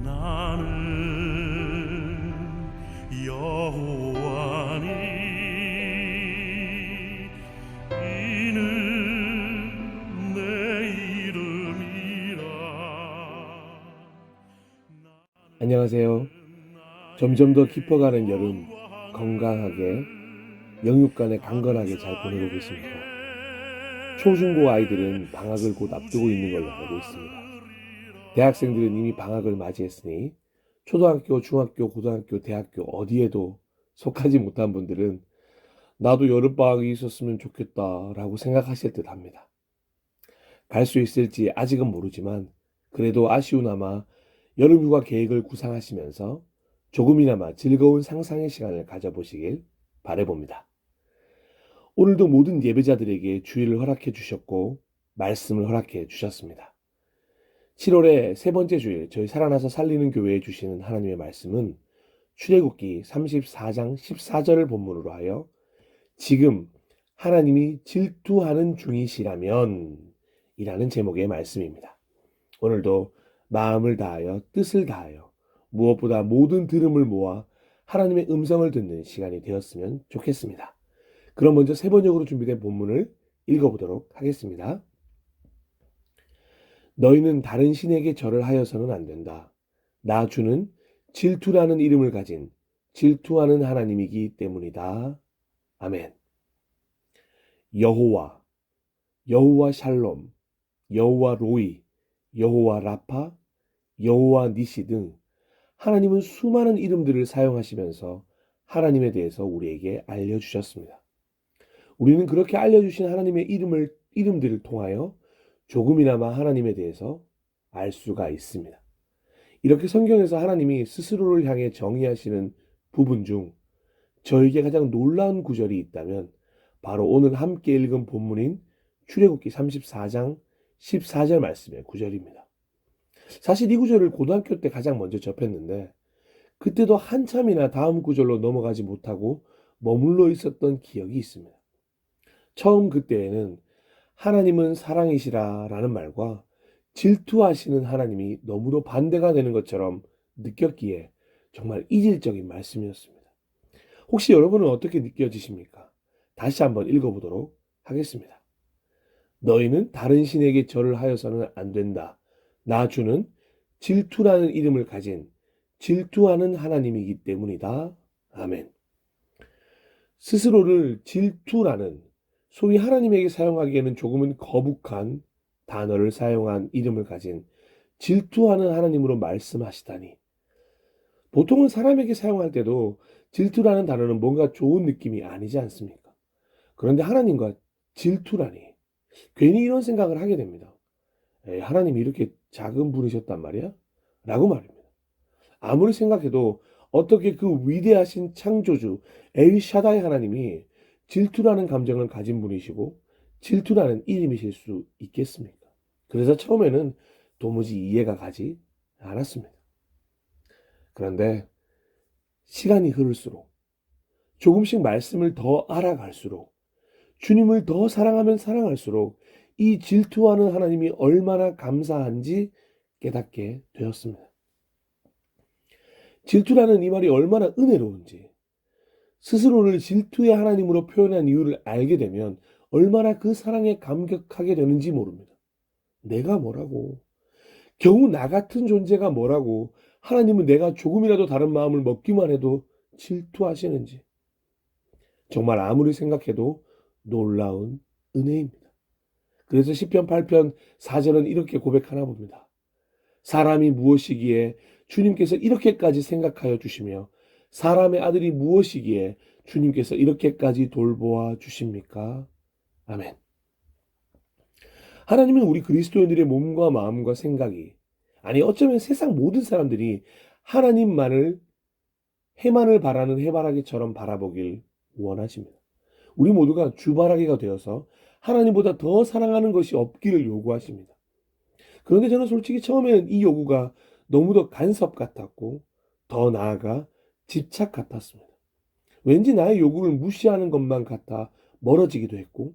나는 여호와니 이는 내 이름이라. 안녕하세요. 점점 더 깊어가는 여름, 건강하게, 영육 간에 강건하게 잘 보내고 계십니까? 초중고 아이들은 방학을 곧 앞두고 있는 걸로 알고 있습니다. 대학생들은 이미 방학을 맞이했으니 초등학교, 중학교, 고등학교, 대학교 어디에도 속하지 못한 분들은 나도 여름방학이 있었으면 좋겠다라고 생각하실 듯 합니다. 갈 수 있을지 아직은 모르지만 그래도 아쉬우나마 여름휴가 계획을 구상하시면서 조금이나마 즐거운 상상의 시간을 가져보시길 바라봅니다. 오늘도 모든 예배자들에게 주일을 허락해 주셨고 말씀을 허락해 주셨습니다. 7월의 세 번째 주일 저희 살아나서 살리는 교회에 주시는 하나님의 말씀은 출애굽기 34장 14절을 본문으로 하여 지금 하나님이 질투하는 중이시라면 이라는 제목의 말씀입니다. 오늘도 마음을 다하여 뜻을 다하여 무엇보다 모든 들음을 모아 하나님의 음성을 듣는 시간이 되었으면 좋겠습니다. 그럼 먼저 세 번역으로 준비된 본문을 읽어보도록 하겠습니다. 너희는 다른 신에게 절을 하여서는 안 된다. 나 주는 질투라는 이름을 가진 질투하는 하나님이기 때문이다. 아멘. 여호와, 여호와 샬롬, 여호와 로이, 여호와 라파, 여호와 니시 등 하나님은 수많은 이름들을 사용하시면서 하나님에 대해서 우리에게 알려주셨습니다. 우리는 그렇게 알려주신 하나님의 이름들을 통하여 조금이나마 하나님에 대해서 알 수가 있습니다. 이렇게 성경에서 하나님이 스스로를 향해 정의하시는 부분 중 저에게 가장 놀라운 구절이 있다면 바로 오늘 함께 읽은 본문인 출애굽기 34장 14절 말씀의 구절입니다. 사실 이 구절을 고등학교 때 가장 먼저 접했는데 그때도 한참이나 다음 구절로 넘어가지 못하고 머물러 있었던 기억이 있습니다. 처음 그때에는 하나님은 사랑이시라 라는 말과 질투하시는 하나님이 너무도 반대가 되는 것처럼 느꼈기에 정말 이질적인 말씀이었습니다. 혹시 여러분은 어떻게 느껴지십니까? 다시 한번 읽어보도록 하겠습니다. 너희는 다른 신에게 절을 하여서는 안 된다. 나 주는 질투라는 이름을 가진 질투하는 하나님이기 때문이다. 아멘. 스스로를 질투라는 소위 하나님에게 사용하기에는 조금은 거북한 단어를 사용한 이름을 가진 질투하는 하나님으로 말씀하시다니. 보통은 사람에게 사용할 때도 질투라는 단어는 뭔가 좋은 느낌이 아니지 않습니까? 그런데 하나님과 질투라니. 괜히 이런 생각을 하게 됩니다. 하나님이 이렇게 작은 분이셨단 말이야? 라고 말입니다. 아무리 생각해도 어떻게 그 위대하신 창조주 엘샤다이 하나님이 질투라는 감정을 가진 분이시고 질투라는 이름이실 수 있겠습니까? 그래서 처음에는 도무지 이해가 가지 않았습니다. 그런데 시간이 흐를수록 조금씩 말씀을 더 알아갈수록 주님을 더 사랑하면 사랑할수록 이 질투하는 하나님이 얼마나 감사한지 깨닫게 되었습니다. 질투라는 이 말이 얼마나 은혜로운지 스스로를 질투의 하나님으로 표현한 이유를 알게 되면 얼마나 그 사랑에 감격하게 되는지 모릅니다. 내가 뭐라고? 겨우 나 같은 존재가 뭐라고? 하나님은 내가 조금이라도 다른 마음을 먹기만 해도 질투하시는지. 정말 아무리 생각해도 놀라운 은혜입니다. 그래서 시편 8편 4절은 이렇게 고백하나 봅니다. 사람이 무엇이기에 주님께서 이렇게까지 생각하여 주시며 사람의 아들이 무엇이기에 주님께서 이렇게까지 돌보아 주십니까? 아멘. 하나님은 우리 그리스도인들의 몸과 마음과 생각이 아니 어쩌면 세상 모든 사람들이 하나님만을 해만을 바라는 해바라기처럼 바라보길 원하십니다. 우리 모두가 주바라기가 되어서 하나님보다 더 사랑하는 것이 없기를 요구하십니다. 그런데 저는 솔직히 처음에는 이 요구가 너무도 간섭 같았고 더 나아가 집착 같았습니다. 왠지 나의 요구를 무시하는 것만 같아 멀어지기도 했고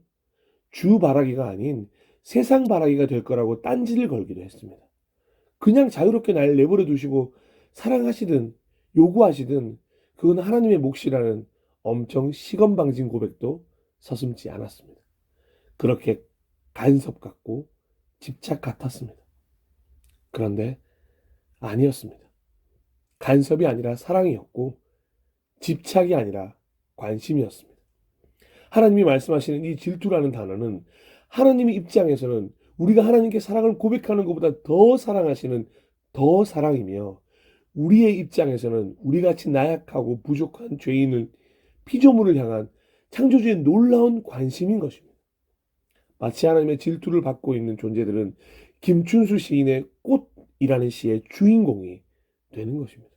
주 바라기가 아닌 세상 바라기가 될 거라고 딴지를 걸기도 했습니다. 그냥 자유롭게 날 내버려 두시고 사랑하시든 요구하시든 그건 하나님의 몫이라는 엄청 시건방진 고백도 서슴지 않았습니다. 그렇게 간섭 같고 집착 같았습니다. 그런데 아니었습니다. 간섭이 아니라 사랑이었고 집착이 아니라 관심이었습니다. 하나님이 말씀하시는 이 질투라는 단어는 하나님의 입장에서는 우리가 하나님께 사랑을 고백하는 것보다 더 사랑하시는 더 사랑이며, 우리의 입장에서는 우리같이 나약하고 부족한 죄인을 피조물을 향한 창조주의 놀라운 관심인 것입니다. 마치 하나님의 질투를 받고 있는 존재들은 김춘수 시인의 꽃이라는 시의 주인공이 되는 것입니다.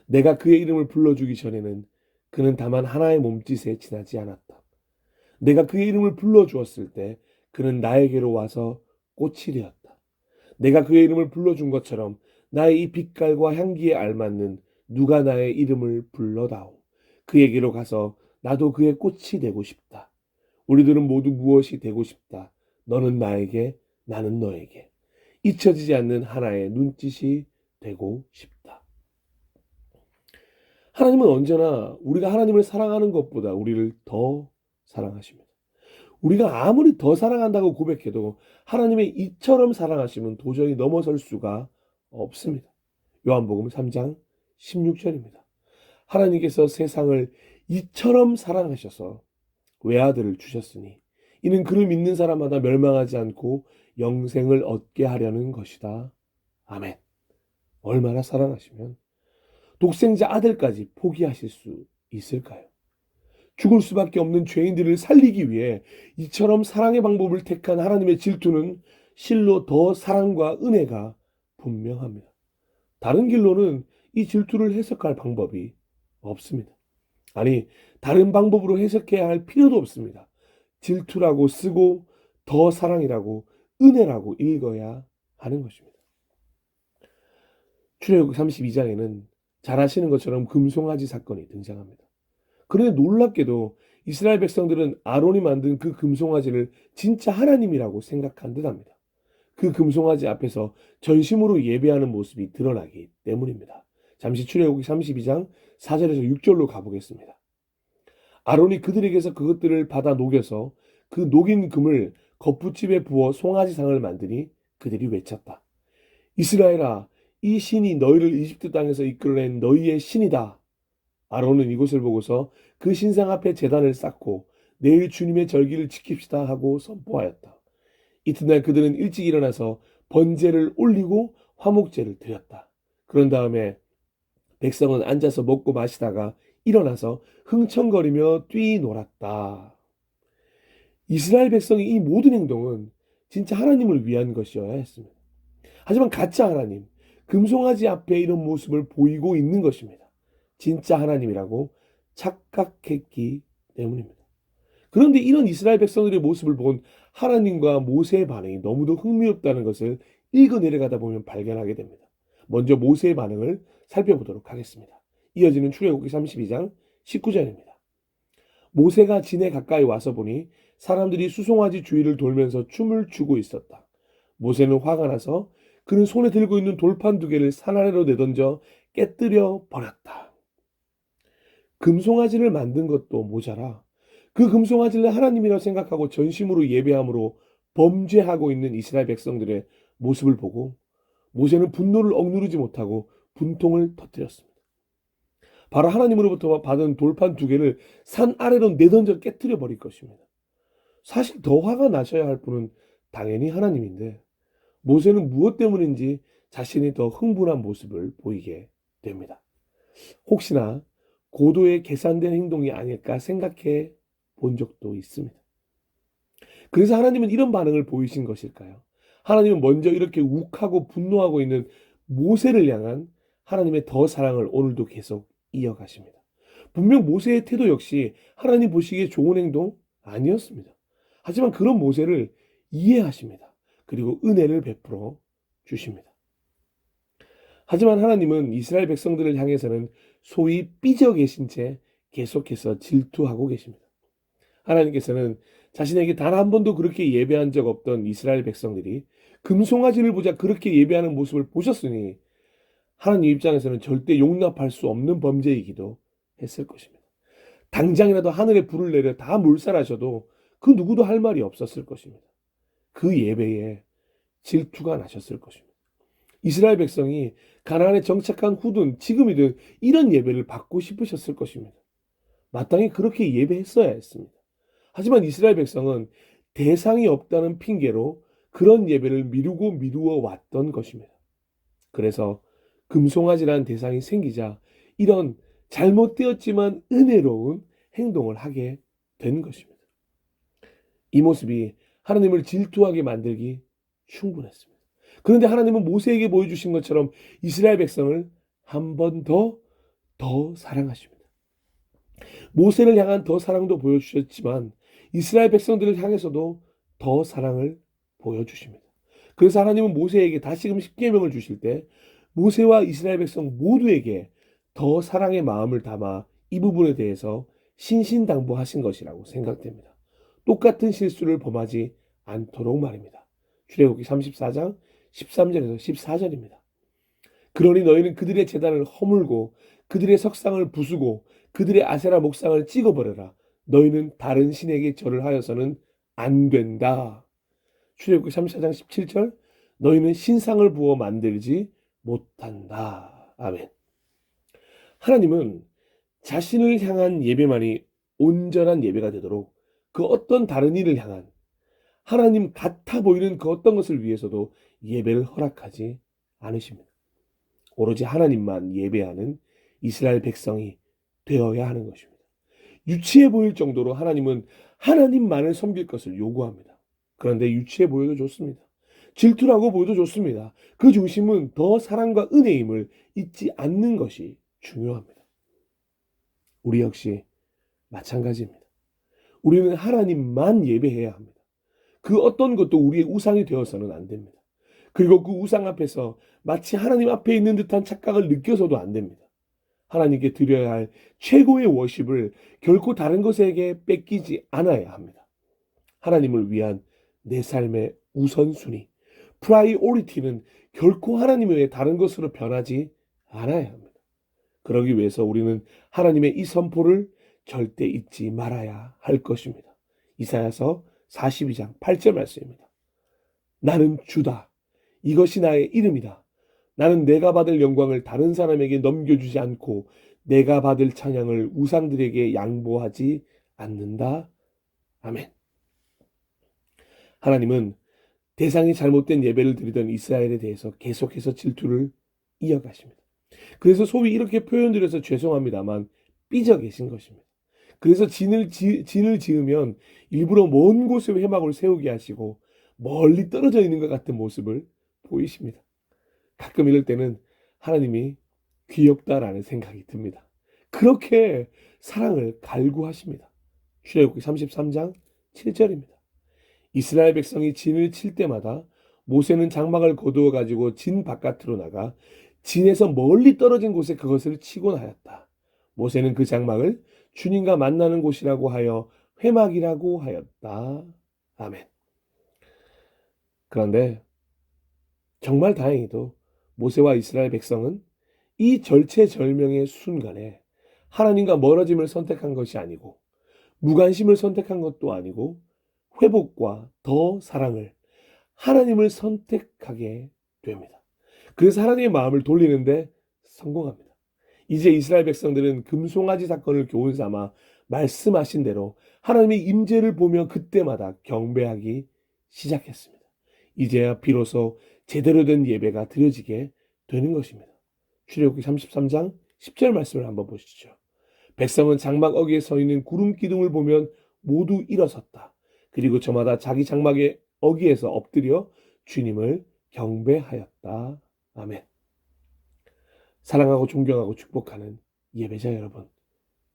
내가 그의 이름을 불러주기 전에는 그는 다만 하나의 몸짓에 지나지 않았다. 내가 그의 이름을 불러주었을 때 그는 나에게로 와서 꽃이 되었다. 내가 그의 이름을 불러준 것처럼 나의 이 빛깔과 향기에 알맞는 누가 나의 이름을 불러다오. 그에게로 가서 나도 그의 꽃이 되고 싶다. 우리들은 모두 무엇이 되고 싶다. 너는 나에게, 나는 너에게. 잊혀지지 않는 하나의 눈짓이 되고 싶다. 하나님은 언제나 우리가 하나님을 사랑하는 것보다 우리를 더 사랑하십니다. 우리가 아무리 더 사랑한다고 고백해도 하나님의 이처럼 사랑하심은 도저히 넘어설 수가 없습니다. 요한복음 3장 16절입니다. 하나님께서 세상을 이처럼 사랑하셔서 외아들을 주셨으니 이는 그를 믿는 사람마다 멸망하지 않고 영생을 얻게 하려는 것이다. 아멘. 얼마나 사랑하시면 독생자 아들까지 포기하실 수 있을까요? 죽을 수밖에 없는 죄인들을 살리기 위해 이처럼 사랑의 방법을 택한 하나님의 질투는 실로 더 사랑과 은혜가 분명합니다. 다른 길로는 이 질투를 해석할 방법이 없습니다. 아니, 다른 방법으로 해석해야 할 필요도 없습니다. 질투라고 쓰고 더 사랑이라고, 은혜라고 읽어야 하는 것입니다. 출애굽 32장에는 잘 아시는 것처럼 금송아지 사건이 등장합니다. 그런데 놀랍게도 이스라엘 백성들은 아론이 만든 그 금송아지를 진짜 하나님이라고 생각한 듯합니다. 그 금송아지 앞에서 전심으로 예배하는 모습이 드러나기 때문입니다. 잠시 출애굽기 32장 4절에서 6절로 가보겠습니다. 아론이 그들에게서 그것들을 받아 녹여서 그 녹인 금을 겉부집에 부어 송아지상을 만드니 그들이 외쳤다. 이스라엘아, 이 신이 너희를 이집트 땅에서 이끌어낸 너희의 신이다. 아론은 이곳을 보고서 그 신상 앞에 제단을 쌓고 내일 주님의 절기를 지킵시다 하고 선포하였다. 이튿날 그들은 일찍 일어나서 번제를 올리고 화목제를 드렸다. 그런 다음에 백성은 앉아서 먹고 마시다가 일어나서 흥청거리며 뛰놀았다. 이스라엘 백성의 이 모든 행동은 진짜 하나님을 위한 것이어야 했습니다. 하지만 가짜 하나님, 금송아지 앞에 이런 모습을 보이고 있는 것입니다. 진짜 하나님이라고 착각했기 때문입니다. 그런데 이런 이스라엘 백성들의 모습을 본 하나님과 모세의 반응이 너무도 흥미롭다는 것을 읽어 내려가다 보면 발견하게 됩니다. 먼저 모세의 반응을 살펴보도록 하겠습니다. 이어지는 출애굽기 32장 19절입니다. 모세가 진에 가까이 와서 보니 사람들이 수송아지 주위를 돌면서 춤을 추고 있었다. 모세는 화가 나서 그는 손에 들고 있는 돌판 2개를 산 아래로 내던져 깨뜨려 버렸다. 금송아지를 만든 것도 모자라 그 금송아지를 하나님이라고 생각하고 전심으로 예배함으로 범죄하고 있는 이스라엘 백성들의 모습을 보고 모세는 분노를 억누르지 못하고 분통을 터뜨렸습니다. 바로 하나님으로부터 받은 돌판 2개를 산 아래로 내던져 깨뜨려 버릴 것입니다. 사실 더 화가 나셔야 할 분은 당연히 하나님인데 모세는 무엇 때문인지 자신이 더 흥분한 모습을 보이게 됩니다. 혹시나 고도의 계산된 행동이 아닐까 생각해 본 적도 있습니다. 그래서 하나님은 이런 반응을 보이신 것일까요? 하나님은 먼저 이렇게 욱하고 분노하고 있는 모세를 향한 하나님의 더 사랑을 오늘도 계속 이어가십니다. 분명 모세의 태도 역시 하나님 보시기에 좋은 행동 아니었습니다. 하지만 그런 모세를 이해하십니다. 그리고 은혜를 베풀어 주십니다. 하지만 하나님은 이스라엘 백성들을 향해서는 소위 삐져 계신 채 계속해서 질투하고 계십니다. 하나님께서는 자신에게 단 한 번도 그렇게 예배한 적 없던 이스라엘 백성들이 금송아지를 보자 그렇게 예배하는 모습을 보셨으니 하나님 입장에서는 절대 용납할 수 없는 범죄이기도 했을 것입니다. 당장이라도 하늘에 불을 내려 다 몰살하셔도 그 누구도 할 말이 없었을 것입니다. 그 예배에 질투가 나셨을 것입니다. 이스라엘 백성이 가나안에 정착한 후든 지금이든 이런 예배를 받고 싶으셨을 것입니다. 마땅히 그렇게 예배했어야 했습니다. 하지만 이스라엘 백성은 대상이 없다는 핑계로 그런 예배를 미루고 미루어 왔던 것입니다. 그래서 금송아지라는 대상이 생기자 이런 잘못되었지만 은혜로운 행동을 하게 된 것입니다. 이 모습이 하나님을 질투하게 만들기 충분했습니다. 그런데 하나님은 모세에게 보여주신 것처럼 이스라엘 백성을 한 번 더 사랑하십니다. 모세를 향한 더 사랑도 보여주셨지만 이스라엘 백성들을 향해서도 더 사랑을 보여주십니다. 그래서 하나님은 모세에게 다시금 십계명을 주실 때 모세와 이스라엘 백성 모두에게 더 사랑의 마음을 담아 이 부분에 대해서 신신당부하신 것이라고 생각됩니다. 똑같은 실수를 범하지 않도록 말입니다. 출애굽기 34장 13절에서 14절입니다. 그러니 너희는 그들의 제단을 허물고 그들의 석상을 부수고 그들의 아세라 목상을 찍어버려라. 너희는 다른 신에게 절을 하여서는 안 된다. 출애굽기 34장 17절 너희는 신상을 부어 만들지 못한다. 아멘. 하나님은 자신을 향한 예배만이 온전한 예배가 되도록 그 어떤 다른 일을 향한 하나님 같아 보이는 그 어떤 것을 위해서도 예배를 허락하지 않으십니다. 오로지 하나님만 예배하는 이스라엘 백성이 되어야 하는 것입니다. 유치해 보일 정도로 하나님은 하나님만을 섬길 것을 요구합니다. 그런데 유치해 보여도 좋습니다. 질투라고 보여도 좋습니다. 그 중심은 더 사랑과 은혜임을 잊지 않는 것이 중요합니다. 우리 역시 마찬가지입니다. 우리는 하나님만 예배해야 합니다. 그 어떤 것도 우리의 우상이 되어서는 안 됩니다. 그리고 그 우상 앞에서 마치 하나님 앞에 있는 듯한 착각을 느껴서도 안 됩니다. 하나님께 드려야 할 최고의 워십을 결코 다른 것에게 뺏기지 않아야 합니다. 하나님을 위한 내 삶의 우선순위, 프라이오리티는 결코 하나님 외에 다른 것으로 변하지 않아야 합니다. 그러기 위해서 우리는 하나님의 이 선포를 절대 잊지 말아야 할 것입니다. 이사야서 42장 8절 말씀입니다. 나는 주다. 이것이 나의 이름이다. 나는 내가 받을 영광을 다른 사람에게 넘겨주지 않고 내가 받을 찬양을 우상들에게 양보하지 않는다. 아멘. 하나님은 대상이 잘못된 예배를 드리던 이스라엘에 대해서 계속해서 질투를 이어가십니다. 그래서 소위 이렇게 표현드려서 죄송합니다만 삐져 계신 것입니다. 그래서 진을 지으면 일부러 먼 곳에 회막을 세우게 하시고 멀리 떨어져 있는 것 같은 모습을 보이십니다. 가끔 이럴 때는 하나님이 귀엽다라는 생각이 듭니다. 그렇게 사랑을 갈구하십니다. 출애굽기 33장 7절입니다. 이스라엘 백성이 진을 칠 때마다 모세는 장막을 거두어 가지고 진 바깥으로 나가 진에서 멀리 떨어진 곳에 그것을 치곤 하였다. 모세는 그 장막을 주님과 만나는 곳이라고 하여 회막이라고 하였다. 아멘. 그런데 정말 다행히도 모세와 이스라엘 백성은 이 절체절명의 순간에 하나님과 멀어짐을 선택한 것이 아니고 무관심을 선택한 것도 아니고 회복과 더 사랑을 하나님을 선택하게 됩니다. 그래서 하나님의 마음을 돌리는데 성공합니다. 이제 이스라엘 백성들은 금송아지 사건을 교훈 삼아 말씀하신 대로 하나님의 임재를 보며 그때마다 경배하기 시작했습니다. 이제야 비로소 제대로 된 예배가 드려지게 되는 것입니다. 출애굽기 33장 10절 말씀을 한번 보시죠. 백성은 장막 어귀에 서 있는 구름 기둥을 보면 모두 일어섰다. 그리고 저마다 자기 장막의 어귀에서 엎드려 주님을 경배하였다. 아멘. 사랑하고 존경하고 축복하는 예배자 여러분.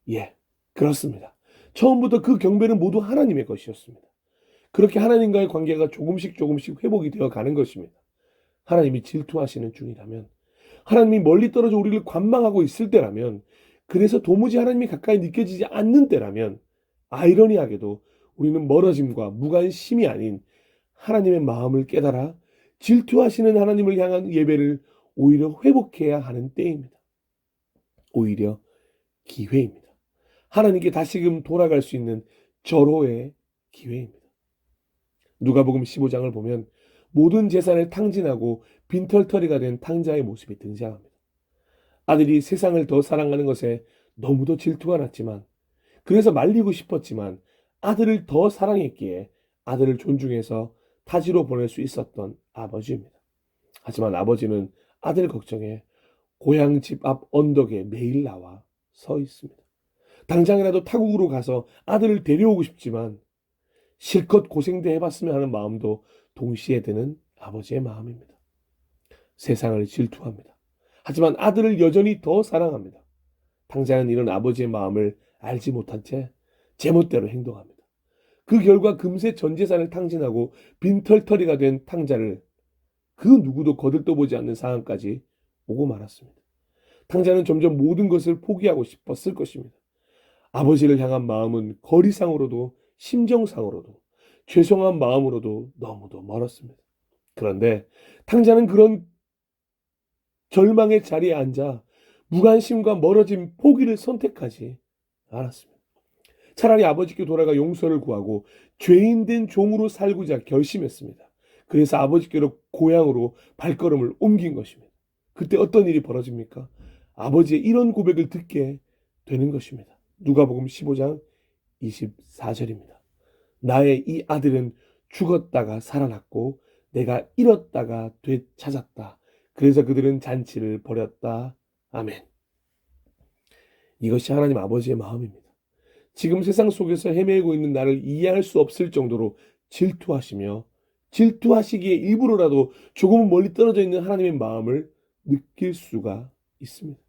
예, 그렇습니다. 처음부터 그 경배는 모두 하나님의 것이었습니다. 그렇게 하나님과의 관계가 조금씩 회복이 되어 가는 것입니다. 하나님이 질투하시는 중이라면, 하나님이 멀리 떨어져 우리를 관망하고 있을 때라면, 그래서 도무지 하나님이 가까이 느껴지지 않는 때라면, 아이러니하게도 우리는 멀어짐과 무관심이 아닌 하나님의 마음을 깨달아 질투하시는 하나님을 향한 예배를 오히려 회복해야 하는 때입니다. 오히려 기회입니다. 하나님께 다시금 돌아갈 수 있는 절호의 기회입니다. 누가복음 15장을 보면 모든 재산을 탕진하고 빈털터리가 된 탕자의 모습이 등장합니다. 아들이 세상을 더 사랑하는 것에 너무도 질투가 났지만, 그래서 말리고 싶었지만 아들을 더 사랑했기에 아들을 존중해서 타지로 보낼 수 있었던 아버지입니다. 하지만 아버지는 아들 걱정에 고향 집 앞 언덕에 매일 나와 서 있습니다. 당장이라도 타국으로 가서 아들을 데려오고 싶지만 실컷 고생도 해봤으면 하는 마음도 동시에 드는 아버지의 마음입니다. 세상을 질투합니다. 하지만 아들을 여전히 더 사랑합니다. 당장은 이런 아버지의 마음을 알지 못한 채 제멋대로 행동합니다. 그 결과 금세 전 재산을 탕진하고 빈털터리가 된 탕자를 그 누구도 거들떠보지 않는 상황까지 오고 말았습니다. 탕자는 점점 모든 것을 포기하고 싶었을 것입니다. 아버지를 향한 마음은 거리상으로도 심정상으로도 죄송한 마음으로도 너무도 멀었습니다. 그런데 탕자는 그런 절망의 자리에 앉아 무관심과 멀어진 포기를 선택하지 않았습니다. 차라리 아버지께 돌아가 용서를 구하고 죄인된 종으로 살고자 결심했습니다. 그래서 아버지께로 고향으로 발걸음을 옮긴 것입니다. 그때 어떤 일이 벌어집니까? 아버지의 이런 고백을 듣게 되는 것입니다. 누가복음 15장 24절입니다. 나의 이 아들은 죽었다가 살아났고 내가 잃었다가 되찾았다. 그래서 그들은 잔치를 벌였다. 아멘. 이것이 하나님 아버지의 마음입니다. 지금 세상 속에서 헤매고 있는 나를 이해할 수 없을 정도로 질투하시며 질투하시기에 일부러라도 조금은 멀리 떨어져 있는 하나님의 마음을 느낄 수가 있습니다.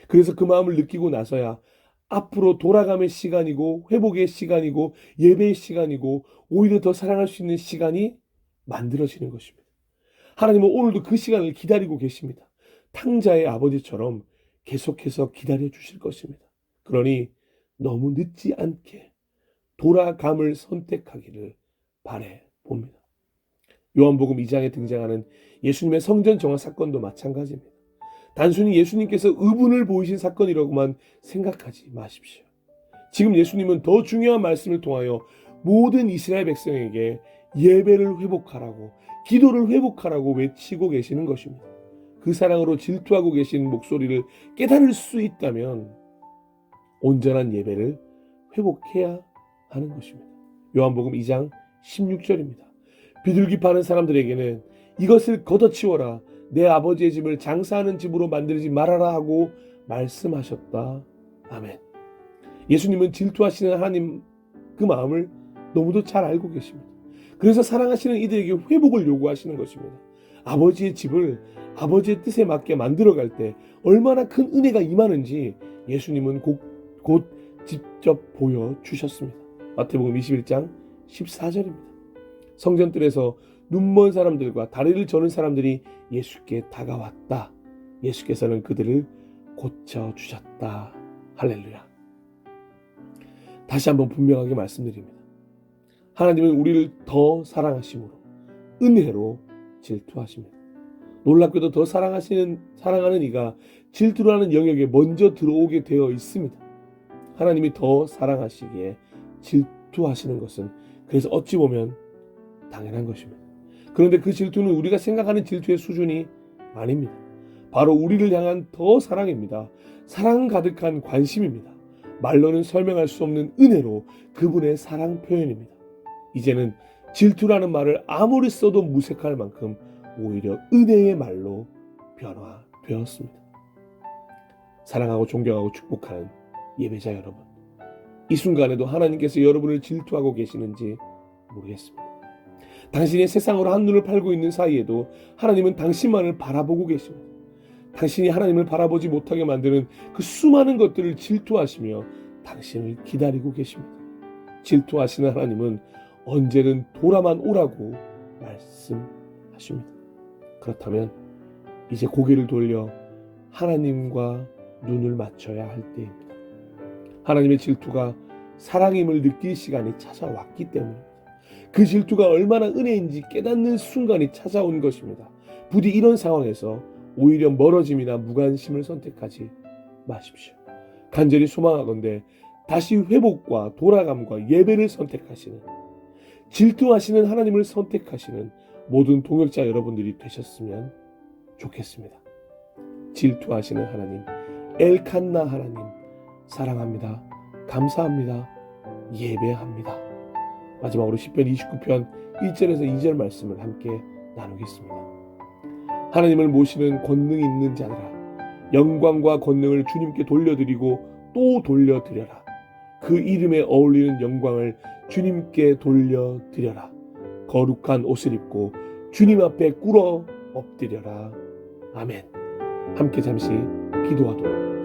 그래서 그 마음을 느끼고 나서야 앞으로 돌아감의 시간이고 회복의 시간이고 예배의 시간이고 오히려 더 사랑할 수 있는 시간이 만들어지는 것입니다. 하나님은 오늘도 그 시간을 기다리고 계십니다. 탕자의 아버지처럼 계속해서 기다려 주실 것입니다. 그러니 너무 늦지 않게 돌아감을 선택하기를 바래 봅니다. 요한복음 2장에 등장하는 예수님의 성전 정화 사건도 마찬가지입니다. 단순히 예수님께서 의분을 보이신 사건이라고만 생각하지 마십시오. 지금 예수님은 더 중요한 말씀을 통하여 모든 이스라엘 백성에게 예배를 회복하라고, 기도를 회복하라고 외치고 계시는 것입니다. 그 사랑으로 질투하고 계신 목소리를 깨달을 수 있다면 온전한 예배를 회복해야 하는 것입니다. 요한복음 2장 16절입니다. 비둘기 파는 사람들에게는 이것을 걷어치워라, 내 아버지의 집을 장사하는 집으로 만들지 말아라 하고 말씀하셨다. 아멘. 예수님은 질투하시는 하나님 그 마음을 너무도 잘 알고 계십니다. 그래서 사랑하시는 이들에게 회복을 요구하시는 것입니다. 아버지의 집을 아버지의 뜻에 맞게 만들어갈 때 얼마나 큰 은혜가 임하는지 예수님은 곧 직접 보여주셨습니다. 마태복음 21장 14절입니다. 성전뜰에서 눈먼 사람들과 다리를 저는 사람들이 예수께 다가왔다. 예수께서는 그들을 고쳐주셨다. 할렐루야. 다시 한번 분명하게 말씀드립니다. 하나님은 우리를 더 사랑하심으로 은혜로 질투하십니다. 놀랍게도 더 사랑하는 이가 질투라는 영역에 먼저 들어오게 되어 있습니다. 하나님이 더 사랑하시기에 질투하시는 것은 그래서 어찌 보면 당연한 것입니다. 그런데 그 질투는 우리가 생각하는 질투의 수준이 아닙니다. 바로 우리를 향한 더 사랑입니다. 사랑 가득한 관심입니다. 말로는 설명할 수 없는 은혜로 그분의 사랑 표현입니다. 이제는 질투라는 말을 아무리 써도 무색할 만큼 오히려 은혜의 말로 변화되었습니다. 사랑하고 존경하고 축복하는 예배자 여러분, 이 순간에도 하나님께서 여러분을 질투하고 계시는지 모르겠습니다. 당신이 세상으로 한눈을 팔고 있는 사이에도 하나님은 당신만을 바라보고 계십니다. 당신이 하나님을 바라보지 못하게 만드는 그 수많은 것들을 질투하시며 당신을 기다리고 계십니다. 질투하시는 하나님은 언제든 돌아만 오라고 말씀하십니다. 그렇다면 이제 고개를 돌려 하나님과 눈을 맞춰야 할 때입니다. 하나님의 질투가 사랑임을 느낄 시간이 찾아왔기 때문입니다. 그 질투가 얼마나 은혜인지 깨닫는 순간이 찾아온 것입니다. 부디 이런 상황에서 오히려 멀어짐이나 무관심을 선택하지 마십시오. 간절히 소망하건대 다시 회복과 돌아감과 예배를 선택하시는, 질투하시는 하나님을 선택하시는 모든 동역자 여러분들이 되셨으면 좋겠습니다. 질투하시는 하나님, 엘칸나 하나님, 사랑합니다. 감사합니다. 예배합니다. 마지막으로 시편 29편 1절에서 2절 말씀을 함께 나누겠습니다. 하나님을 모시는 권능 있는 자들아, 영광과 권능을 주님께 돌려드리고 또 돌려드려라. 그 이름에 어울리는 영광을 주님께 돌려드려라. 거룩한 옷을 입고 주님 앞에 꿇어 엎드려라. 아멘. 함께 잠시 기도하도록